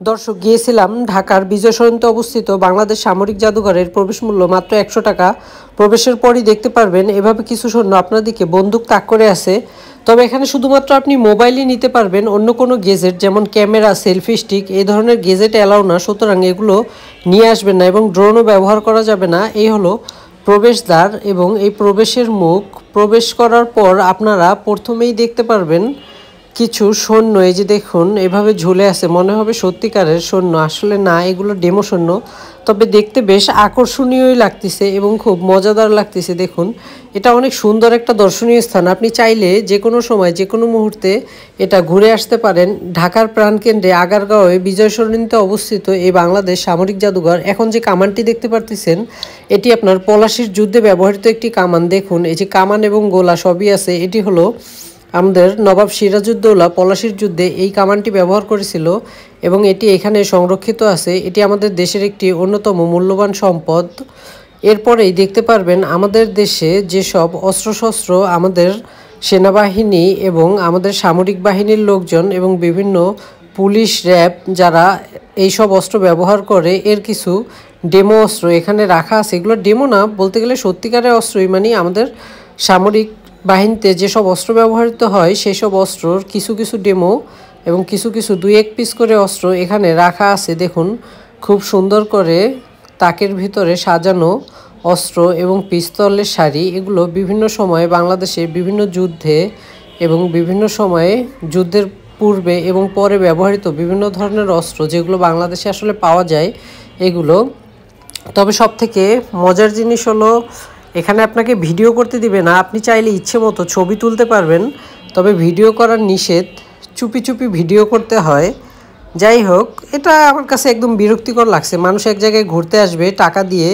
দর্শক গিয়েছিলাম ঢাকার বিজয় সরণিতে অবস্থিত বাংলাদেশ সামরিক জাদুঘরের প্রবেশ মূল্য মাত্র 100 টাকা। প্রবেশের পরই দেখতে পারবেন এভাবে কিছু সৈন্য আপনার দিকে বন্দুক তাক করে আছে। তবে এখানে শুধুমাত্র আপনি মোবাইলই নিতে পারবেন, অন্য কোনো গেজেট যেমন ক্যামেরা, সেলফি স্টিক এই ধরনের গেজেট অ্যালাউ না, সুতরাং এগুলো নিয়ে আসবেন না এবং ড্রোনও ব্যবহার করা যাবে না। এই হলো প্রবেশদ্বার এবং এই প্রবেশের মুখ। প্রবেশ করার পর আপনারা প্রথমেই দেখতে পারবেন কিছু সৈন্য, এই যে দেখুন এভাবে ঝুলে আছে, মনে হবে সত্যিকারের সৈন্য, আসলে না, এগুলো ডেমো সৈন্য। তবে দেখতে বেশ আকর্ষণীয়ই লাগতেছে এবং খুব মজাদার লাগতেছে। দেখুন এটা অনেক সুন্দর একটা দর্শনীয় স্থান, আপনি চাইলে যে কোনো সময় যে কোনো মুহূর্তে এটা ঘুরে আসতে পারেন। ঢাকার প্রাণকেন্দ্রে আগারগাঁওয়ে বিজয় সরণিতে অবস্থিত এই বাংলাদেশ সামরিক জাদুঘর। এখন যে কামানটি দেখতে পারতেছেন এটি আপনার পলাশির যুদ্ধে ব্যবহৃত একটি কামান। দেখুন এই যে কামান এবং গোলা সবই আছে। এটি হলো আমাদের নবাব সিরাজউদ্দৌলা পলাশির যুদ্ধে এই কামানটি ব্যবহার করেছিল এবং এটি এখানে সংরক্ষিত আছে। এটি আমাদের দেশের একটি অন্যতম মূল্যবান সম্পদ। এরপরেই দেখতে পারবেন আমাদের দেশে যেসব অস্ত্রশস্ত্র আমাদের সেনাবাহিনী এবং আমাদের সামরিক বাহিনীর লোকজন এবং বিভিন্ন পুলিশ, র্যাব যারা এইসব অস্ত্র ব্যবহার করে এর কিছু ডেমো অস্ত্র এখানে রাখা আছে। এগুলো ডেমো না, বলতে গেলে সত্যিকারের অস্ত্রই, মানে আমাদের সামরিক বাহিনীতে যেসব অস্ত্র ব্যবহৃত হয় সেই সব অস্ত্রর কিছু কিছু ডেমো এবং কিছু কিছু 2-1 পিস করে অস্ত্র এখানে রাখা আছে। দেখুন খুব সুন্দর করে তাকের ভিতরে সাজানো অস্ত্র এবং পিস্তলের সারি। এগুলো বিভিন্ন সময়ে বাংলাদেশে বিভিন্ন যুদ্ধে এবং বিভিন্ন সময়ে যুদ্ধের পূর্বে এবং পরে ব্যবহৃত বিভিন্ন ধরনের অস্ত্র যেগুলো বাংলাদেশে আসলে পাওয়া যায় এগুলো। তবে সবথেকে মজার জিনিস হলো এখানে আপনাকে ভিডিও করতে দিবে না, আপনি চাইলে ইচ্ছে মতো ছবি তুলতে পারবেন, তবে ভিডিও করার নিষেধ, চুপি চুপি ভিডিও করতে হয়। যাই হোক, এটা আমার কাছে একদম বিরক্তিকর লাগছে। মানুষ এক জায়গায় ঘুরতে আসবে টাকা দিয়ে,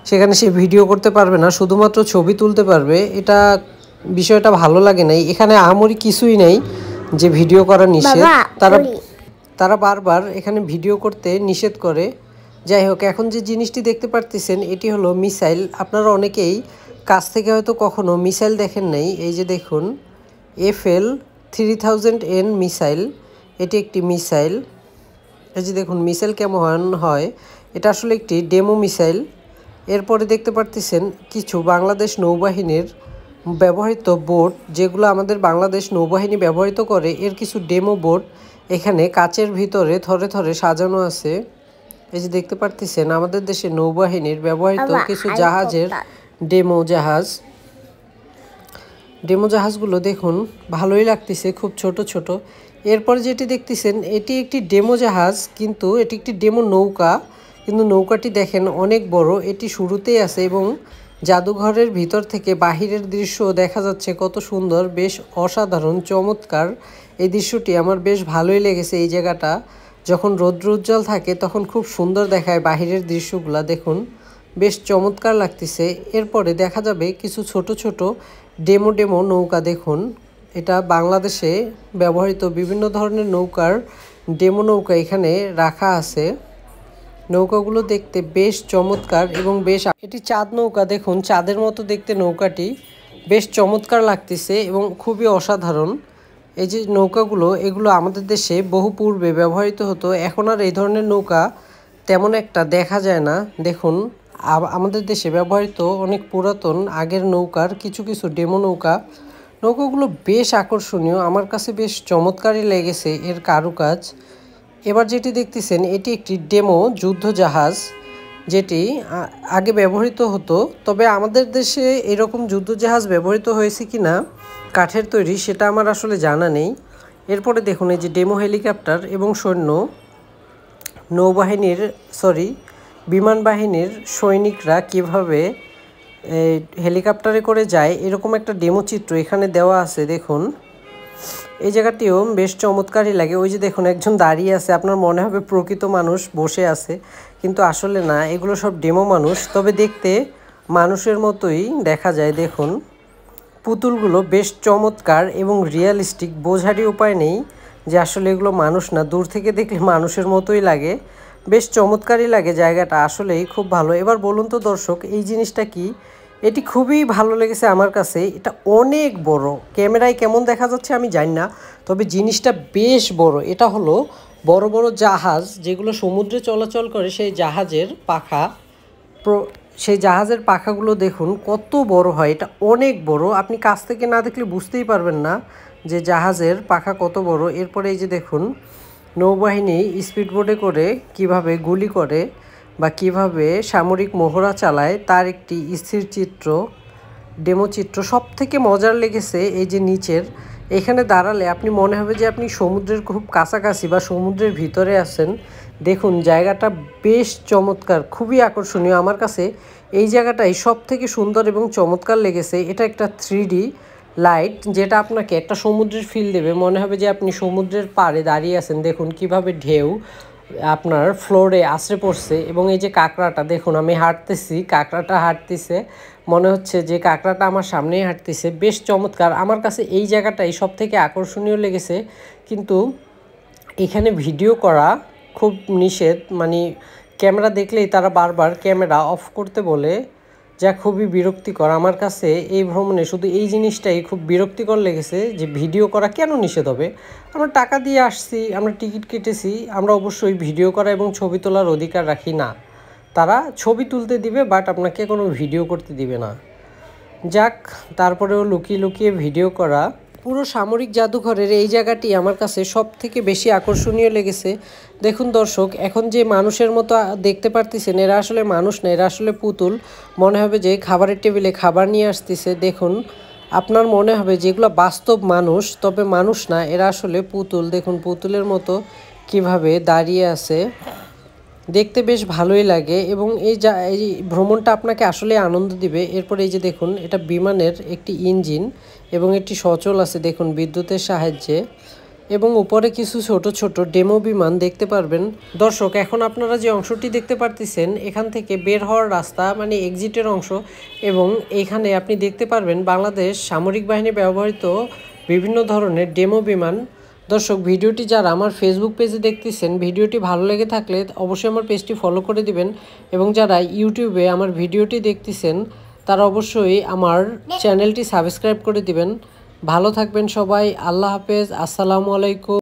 সেখানে সে ভিডিও করতে পারবে না, শুধুমাত্র ছবি তুলতে পারবে। এটা বিষয়টা ভালো লাগে নাই। এখানে আহামরি কিছুই নেই যে ভিডিও করা নিষেধ, তারা বারবার এখানে ভিডিও করতে নিষেধ করে। যাই হোক, এখন যে জিনিসটি দেখতে পারতেছেন এটি হলো মিসাইল। আপনারা অনেকেই কাছ থেকে হয়তো কখনো মিসাইল দেখেন নাই। এই যে দেখুন FL-3000N মিসাইল, এটি একটি মিসাইল। এই যে দেখুন মিসাইল কেমন হয়, এটা আসলে একটি ডেমো মিসাইল। এরপরে দেখতে পারতেছেন কিছু বাংলাদেশ নৌবাহিনীর ব্যবহৃত বোট, যেগুলো আমাদের বাংলাদেশ নৌবাহিনী ব্যবহৃত করে, এর কিছু ডেমো বোট এখানে কাচের ভিতরে থরে থরে সাজানো আছে। এই যে দেখতে পারতেছেন আমাদের দেশের নৌবাহিনীর ব্যবহৃত কিছু জাহাজের ডেমো জাহাজগুলো দেখুন ভালোই লাগতেছে, খুব ছোট ছোট। এরপর যেটি দেখতেছেন এটি একটি ডেমো জাহাজ, কিন্তু এটি একটি ডেমো নৌকা, কিন্তু নৌকাটি দেখেন অনেক বড়। এটি শুরুতেই আছে এবং জাদুঘরের ভিতর থেকে বাহিরের দৃশ্য দেখা যাচ্ছে কত সুন্দর, বেশ অসাধারণ চমৎকার। এই দৃশ্যটি আমার বেশ ভালোই লেগেছে। এই জায়গাটা যখন রৌদ্র উজ্জ্বল থাকে তখন খুব সুন্দর দেখায় বাহিরের দৃশ্যগুলা, দেখুন বেশ চমৎকার লাগতেছে। এরপরে দেখা যাবে কিছু ছোট ছোট ডেমো নৌকা। দেখুন এটা বাংলাদেশে ব্যবহৃত বিভিন্ন ধরনের নৌকার ডেমো নৌকা এখানে রাখা আছে। নৌকাগুলো দেখতে বেশ চমৎকার এবং বেশ, এটি চাঁদ নৌকা। দেখুন চাঁদের মতো দেখতে নৌকাটি, বেশ চমৎকার লাগতেছে এবং খুবই অসাধারণ। এই যে নৌকাগুলো এগুলো আমাদের দেশে বহু পূর্বে ব্যবহৃত হতো, এখন আর এই ধরনের নৌকা তেমন একটা দেখা যায় না। দেখুন আমাদের দেশে ব্যবহৃত অনেক পুরাতন আগের নৌকার কিছু কিছু ডেমো নৌকাগুলো বেশ আকর্ষণীয়, আমার কাছে বেশ চমৎকারই লেগেছে এর কারুকাজ। এবার যেটি দেখতেছেন এটি একটি ডেমো যুদ্ধ জাহাজ, যেটি আগে ব্যবহৃত হতো। তবে আমাদের দেশে এরকম যুদ্ধ জাহাজ ব্যবহৃত হয়েছে কি না কাঠের তৈরি সেটা আমার আসলে জানা নেই। এরপরে দেখুন এই যে ডেমো হেলিকপ্টার এবং বিমান বাহিনীর সৈনিকরা কিভাবে হেলিকপ্টারে করে যায় এরকম একটা ডেমো চিত্র এখানে দেওয়া আছে। দেখুন এই জায়গাটিও বেশ চমৎকারই লাগে। ওই যে দেখুন একজন দাঁড়িয়ে আছে, আপনার মনে হবে প্রকৃত মানুষ বসে আছে, কিন্তু আসলে না, এগুলো সব ডেমো মানুষ, তবে দেখতে মানুষের মতোই দেখা যায়। দেখুন পুতুলগুলো বেশ চমৎকার এবং রিয়েলিস্টিক, বোঝারই উপায় নেই যে আসলে এগুলো মানুষ না, দূর থেকে দেখলে মানুষের মতোই লাগে, বেশ চমৎকারই লাগে। জায়গাটা আসলেই খুব ভালো। এবার বলুন তো দর্শক এই জিনিসটা কি? এটি খুবই ভালো লেগেছে আমার কাছে। এটা অনেক বড়, ক্যামেরায় কেমন দেখা যাচ্ছে আমি জানি না, তবে জিনিসটা বেশ বড়। এটা হলো বড় বড় জাহাজ যেগুলো সমুদ্রে চলাচল করে সেই জাহাজের পাখা, সেই জাহাজের পাখাগুলো দেখুন কত বড় হয়। এটা অনেক বড়, আপনি কাছ থেকে না দেখলে বুঝতেই পারবেন না যে জাহাজের পাখা কত বড়। এরপরে এই যে দেখুন নৌবাহিনী স্পিডবোটে করে কিভাবে গুলি করে বা কিভাবে সামরিক মহড়া চালায় তার একটি স্থির চিত্র, ডেমো চিত্র। সব থেকে মজার লেগেছে এই যে নিচের এখানে দাঁড়ালে আপনি মনে হবে যে আপনি সমুদ্রের খুব কাছাকাছি বা সমুদ্রের ভিতরে আছেন। দেখুন জায়গাটা বেশ চমৎকার, খুবই আকর্ষণীয়। আমার কাছে এই জায়গাটাই সব থেকে সুন্দর এবং চমৎকার লেগেছে। এটা একটা 3D লাইট যেটা আপনাকে একটা সমুদ্রের ফিল দেবে, মনে হবে যে আপনি সমুদ্রের পাড়ে দাঁড়িয়ে আছেন। দেখুন কিভাবে ঢেউ আপনার ফ্লোরে আছড়ে পড়ছে। এবং এই যে কাঁকড়াটা দেখুন, আমি হাঁটতেছি, কাঁকড়াটা হাঁটতেছে, মনে হচ্ছে যে কাঁকড়াটা আমার সামনেই হাঁটতেছে। বেশ চমৎকার। আমার কাছে এই জায়গাটাই সব থেকে আকর্ষণীয় লেগেছে। কিন্তু এখানে ভিডিও করা খুব নিষেধ, মানে ক্যামেরা দেখলেই তারা বারবার ক্যামেরা অফ করতে বলে, যা খুবই বিরক্তিকর। আমার কাছে এই ভ্রমণে শুধু এই জিনিসটাই খুব বিরক্তিকর লেগেছে যে ভিডিও করা কেন নিষেধ হবে। আমরা টাকা দিয়ে আসছি, আমরা টিকিট কেটেছি, আমরা অবশ্যই ভিডিও করা এবং ছবি তোলার অধিকার রাখি না। তারা ছবি তুলতে দিবে বাট আপনাকে কোনো ভিডিও করতে দিবে না। যাক, তারপরেও লুকিয়ে লুকিয়ে ভিডিও করা। পুরো সামরিক জাদুঘরের এই জায়গাটি আমার কাছে সব থেকে বেশি আকর্ষণীয় লেগেছে। দেখুন দর্শক, এখন যে মানুষের মতো দেখতে পারতেছেন, এরা আসলে মানুষ না, এরা আসলে পুতুল। মনে হবে যে খাবারের টেবিলে খাবার নিয়ে আসতেছে। দেখুন, আপনার মনে হবে যেগুলো বাস্তব মানুষ, তবে মানুষ না, এরা আসলে পুতুল। দেখুন পুতুলের মতো কিভাবে দাঁড়িয়ে আছে, দেখতে বেশ ভালোই লাগে। এবং এই ভ্রমণটা আপনাকে আসলে আনন্দ দিবে। এরপরে এই যে দেখুন, এটা বিমানের একটি ইঞ্জিন এবং একটি সচল আছে দেখুন বিদ্যুতের সাহায্যে। এবং উপরে কিছু ছোট ছোট ডেমো বিমান দেখতে পারবেন। দর্শক, এখন আপনারা যে অংশটি দেখতে পারতেছেন এখান থেকে বের হওয়ার রাস্তা, মানে এক্সিটের অংশ। এবং এখানে আপনি দেখতে পারবেন বাংলাদেশ সামরিক বাহিনী ব্যবহৃত বিভিন্ন ধরনের ডেমো বিমান। দর্শক, ভিডিওটি যারা আমার ফেসবুক পেজে দেখতেছেন, ভিডিওটি ভালো লেগে থাকলে অবশ্যই আমার পেজটি ফলো করে দিবেন। এবং যারা ইউটিউবে আমার ভিডিওটি দেখতেছেন তারা অবশ্যই আমার চ্যানেলটি সাবস্ক্রাইব করে দিবেন। ভালো থাকবেন সবাই। আল্লাহ হাফেজ। আসসালামু আলাইকুম।